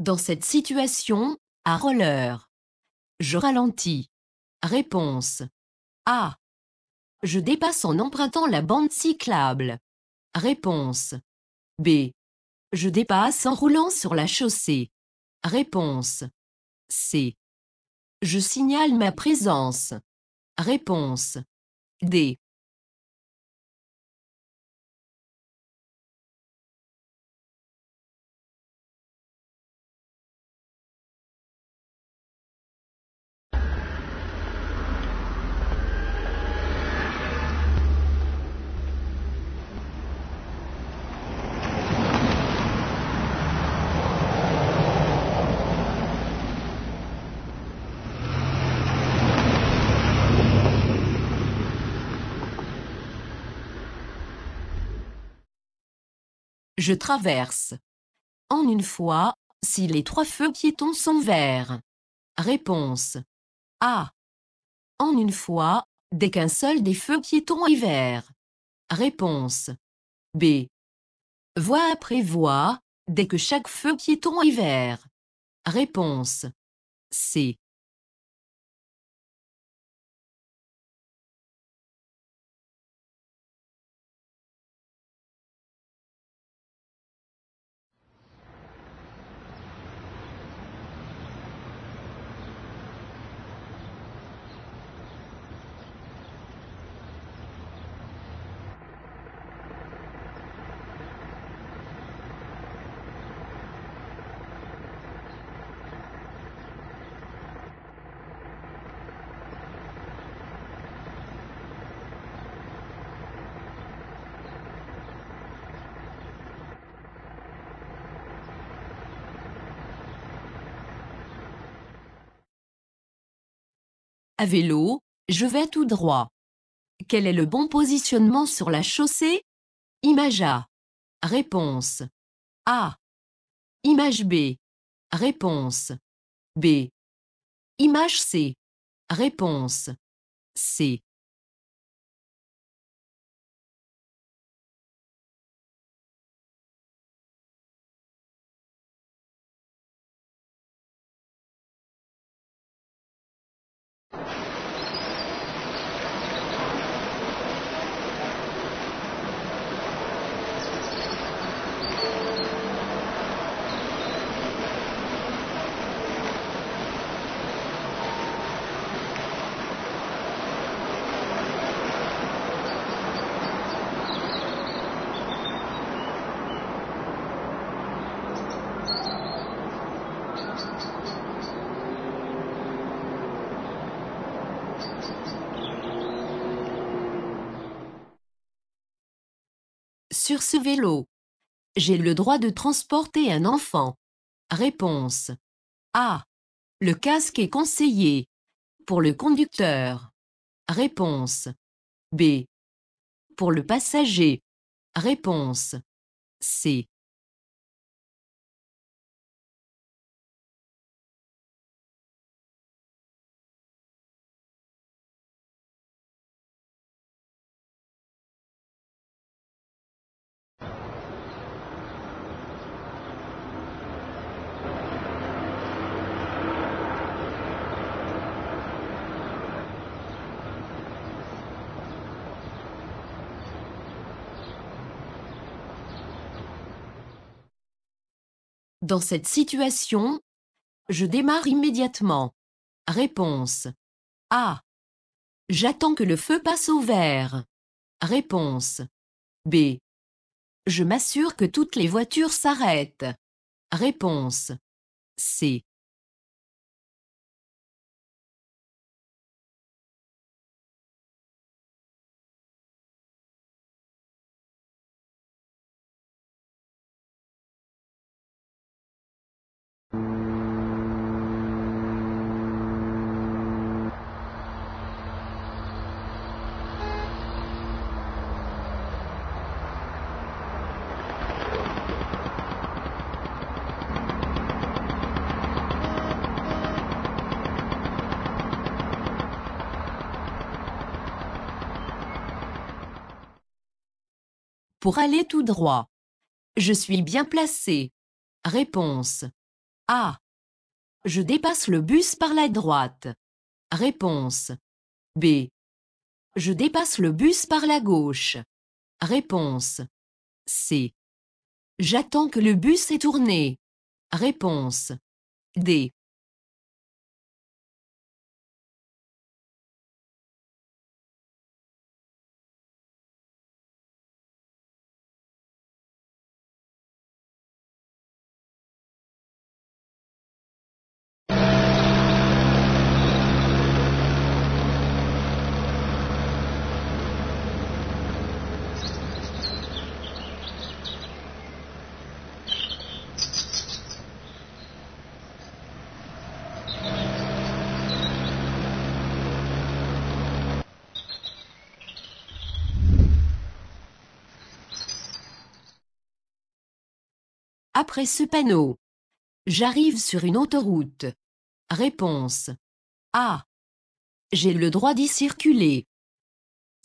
Dans cette situation, à roller. Je ralentis. Réponse. A. Je dépasse en empruntant la bande cyclable. Réponse. B. Je dépasse en roulant sur la chaussée. Réponse. C. Je signale ma présence. Réponse. D. Je traverse. En une fois, si les 3 feux piétons sont verts. Réponse. A. En une fois, dès qu'un seul des feux piétons est vert. Réponse. B. Voie après voie, dès que chaque feu piéton est vert. Réponse. C. À vélo, je vais tout droit. Quel est le bon positionnement sur la chaussée? Image A. Réponse. A. Image B. Réponse. B. Image C. Réponse. C. Sur ce vélo, j'ai le droit de transporter un enfant. Réponse. A. Le casque est conseillé. Pour le conducteur. Réponse. B. Pour le passager. Réponse. C. Dans cette situation, je démarre immédiatement. Réponse. A. J'attends que le feu passe au vert. Réponse. B. Je m'assure que toutes les voitures s'arrêtent. Réponse. C. Pour aller tout droit. Je suis bien placé. Réponse. A. Je dépasse le bus par la droite. Réponse. B. Je dépasse le bus par la gauche. Réponse. C. J'attends que le bus ait tourné. Réponse. D. Après ce panneau, j'arrive sur une autoroute. Réponse. A. J'ai le droit d'y circuler.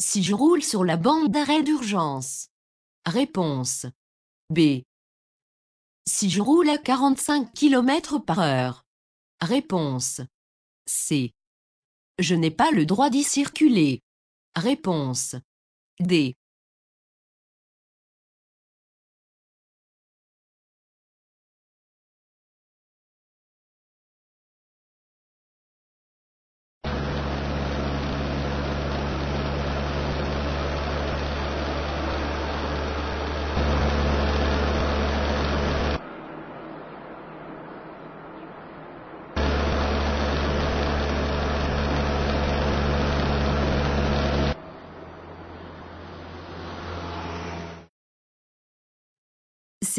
Si je roule sur la bande d'arrêt d'urgence. Réponse. B. Si je roule à 45 km/h. Réponse. C. Je n'ai pas le droit d'y circuler. Réponse. D.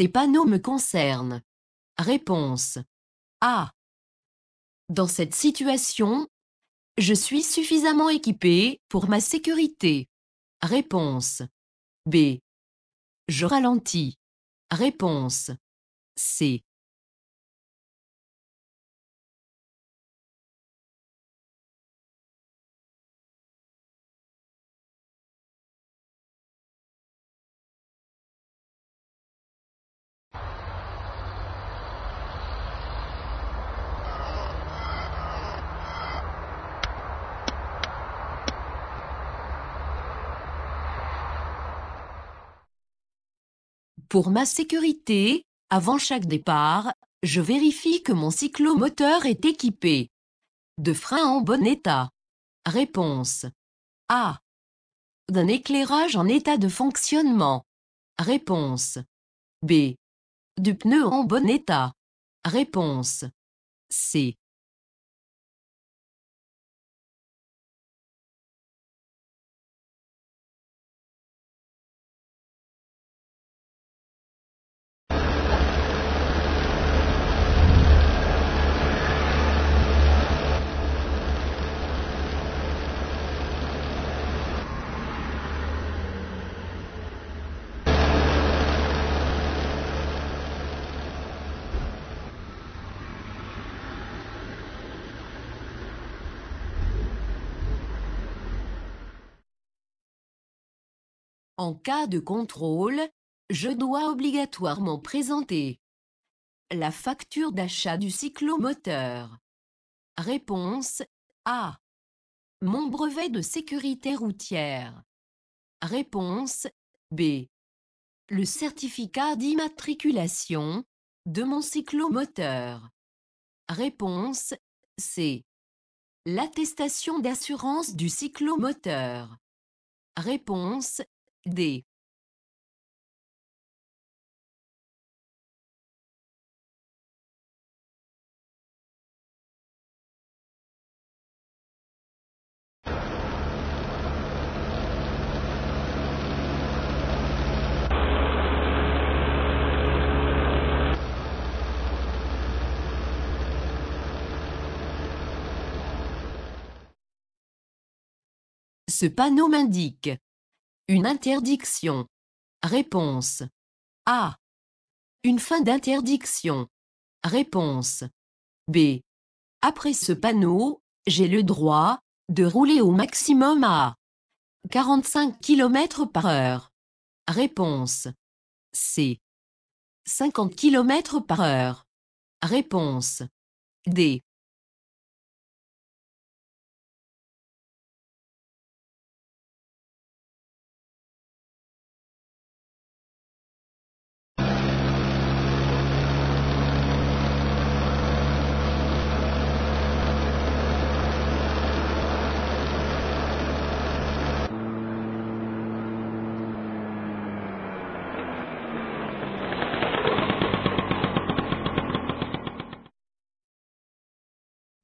Ces panneaux me concernent. Réponse. A. Dans cette situation, je suis suffisamment équipé pour ma sécurité. Réponse. B. Je ralentis. Réponse. C. Pour ma sécurité, avant chaque départ, je vérifie que mon cyclomoteur est équipé de freins en bon état. Réponse. A. D'un éclairage en état de fonctionnement. Réponse. B. Du pneu en bon état. Réponse. C. En cas de contrôle, je dois obligatoirement présenter la facture d'achat du cyclomoteur. Réponse A. Mon brevet de sécurité routière. Réponse B. Le certificat d'immatriculation de mon cyclomoteur. Réponse C. L'attestation d'assurance du cyclomoteur. Réponse D. Ce panneau m'indique une interdiction. Réponse A. Une fin d'interdiction. Réponse B. Après ce panneau, j'ai le droit de rouler au maximum à 45 km/h. Réponse C. 50 km/h. Réponse D.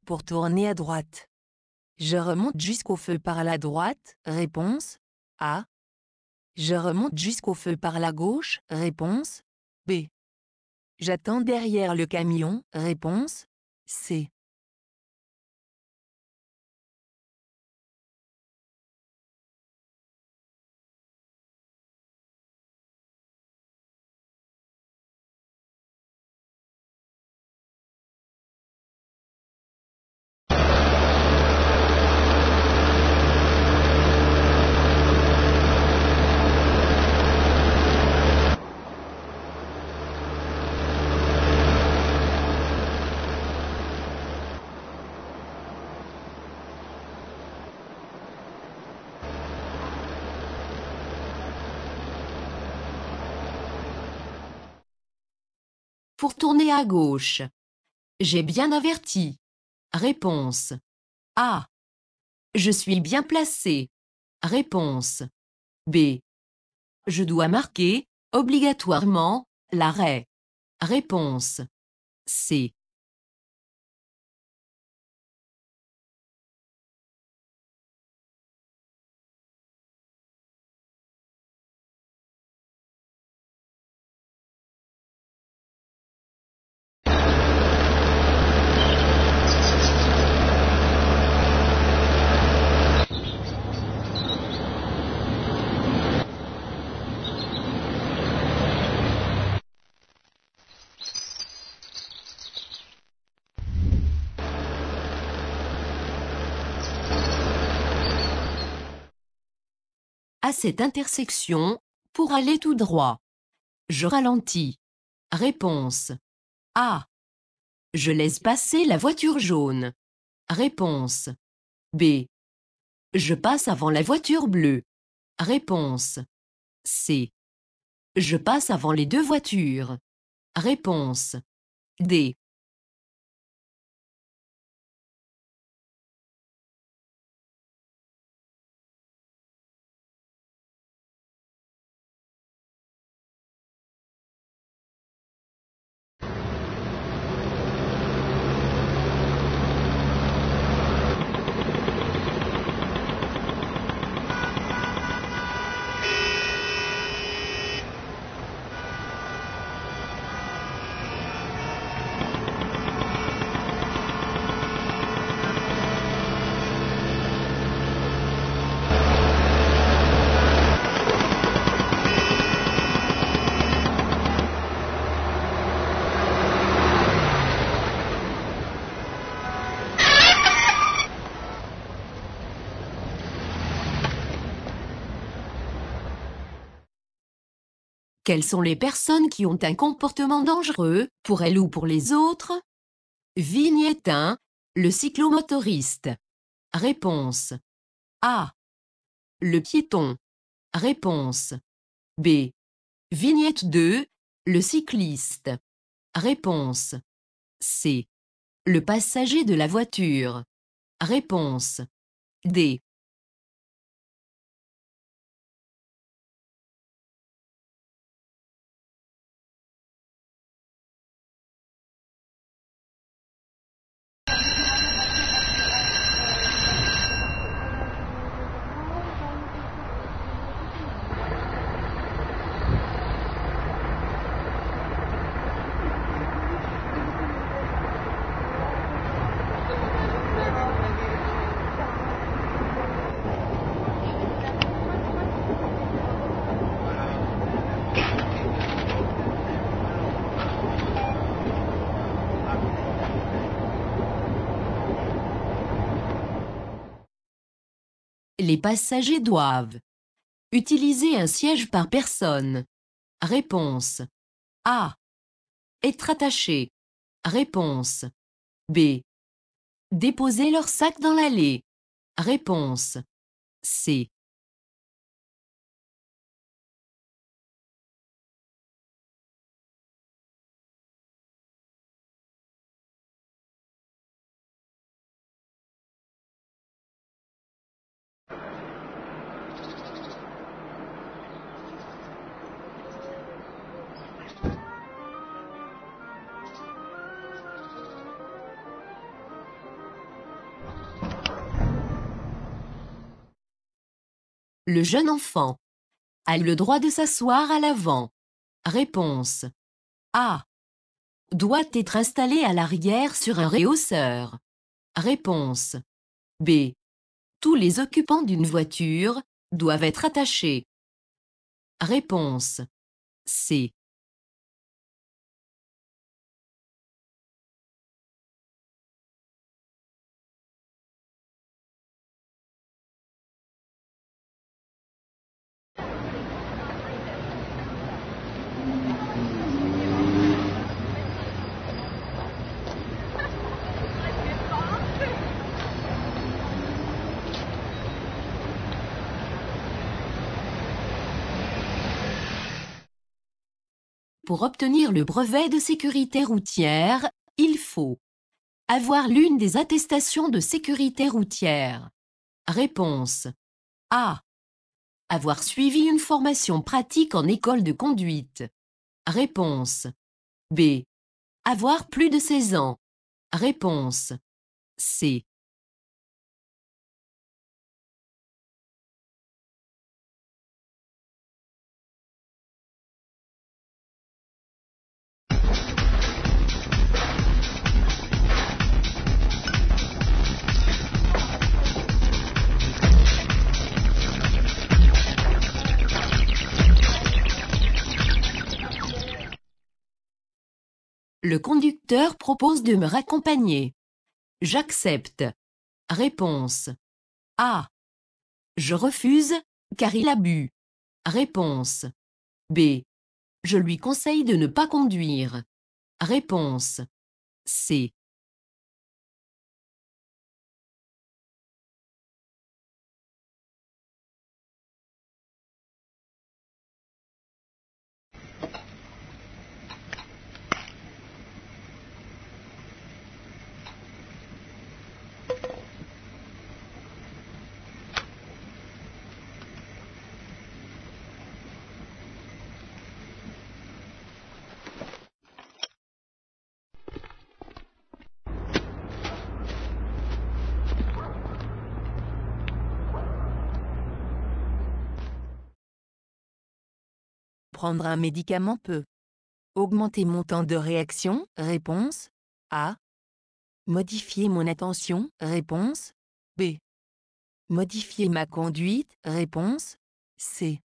Pour tourner à droite. Je remonte jusqu'au feu par la droite. Réponse A. Je remonte jusqu'au feu par la gauche. Réponse B. J'attends derrière le camion. Réponse C. Pour tourner à gauche. J'ai bien averti. Réponse A. Je suis bien placé. Réponse B. Je dois marquer, obligatoirement, l'arrêt. Réponse C. À cette intersection, pour aller tout droit. Je ralentis. Réponse A. Je laisse passer la voiture jaune. Réponse B. Je passe avant la voiture bleue. Réponse C. Je passe avant les deux voitures. Réponse D. Quelles sont les personnes qui ont un comportement dangereux, pour elles ou pour les autres? Vignette 1. Le cyclomotoriste. Réponse A. Le piéton. Réponse B. Vignette 2. Le cycliste. Réponse C. Le passager de la voiture. Réponse D. Les passagers doivent utiliser un siège par personne. Réponse A. Être attaché. Réponse B. Déposer leur sac dans l'allée. Réponse C. Le jeune enfant a le droit de s'asseoir à l'avant. Réponse A. Doit être installé à l'arrière sur un réhausseur. Réponse B. Tous les occupants d'une voiture doivent être attachés. Réponse C. Pour obtenir le brevet de sécurité routière, il faut avoir l'une des attestations de sécurité routière. Réponse A. Avoir suivi une formation pratique en école de conduite. Réponse B. Avoir plus de 16 ans. Réponse C. Le conducteur propose de me raccompagner. J'accepte. Réponse A. Je refuse, car il a bu. Réponse B. Je lui conseille de ne pas conduire. Réponse C. Prendre un médicament peut augmenter mon temps de réaction. Réponse A. Modifier mon attention. Réponse B. Modifier ma conduite. Réponse C.